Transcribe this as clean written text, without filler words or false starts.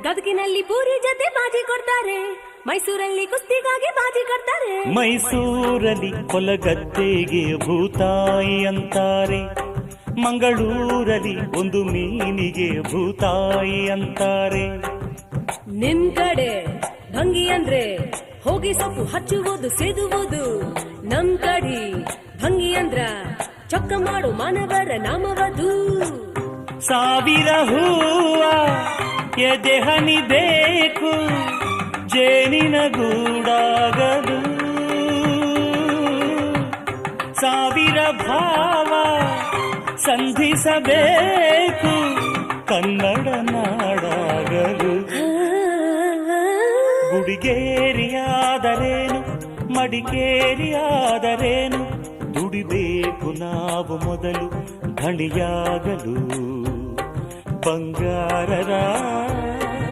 ಗದಗಿನಲ್ಲಿ ಪೂರಿ ಜೊತೆ ಬಾಜಿ ಕೊಡ್ತಾರೆ, ಮೈಸೂರಲ್ಲಿ ಕುಸ್ತಿಗಾಗಿ ಬಾಜಿ ಕೊಡ್ತಾರೆ. ಮೈಸೂರಲ್ಲಿ ಕೊಲಗದ್ದೆಗೆ ಭೂತಾಯಿ ಅಂತಾರೆ, ಮಂಗಳೂರಲ್ಲಿ ಒಂದು ಮೀನಿಗೆ ಭೂತಾಯಿ ಅಂತಾರೆ. ನಿಮ್ ಕಡೆ ಭಂಗಿ ಅಂದ್ರೆ ಹೋಗಿ ಸೊಪ್ಪು ಹಚ್ಚುವುದು ಸೇದುವುದು, ನಮ್ ಕಡೆ ಭಂಗಿ ಅಂದ್ರ ಚೊಕ್ಕ ಮಾಡು ಮಾನವರ ನಾಮವದು. ಸಾವಿರ ಹೂವ ಎದೆಹನಿ ಬೇಕು ಜೇನಿನ ಗೂಡಾಗಲು, ಸಾವಿರ ಭಾವ ಸಂಧಿಸಬೇಕು ಕನ್ನಡ ನಾಡಾಗಲು. ಗುಡಿಗೇರಿಯಾದರೇನು ಮಡಿಕೇರಿಯಾದರೇನು, ದುಡಿಬೇಕು ನಾವು ಮೊದಲು ಧಣಿಯಾಗಲು. ಬಂಗಾರದ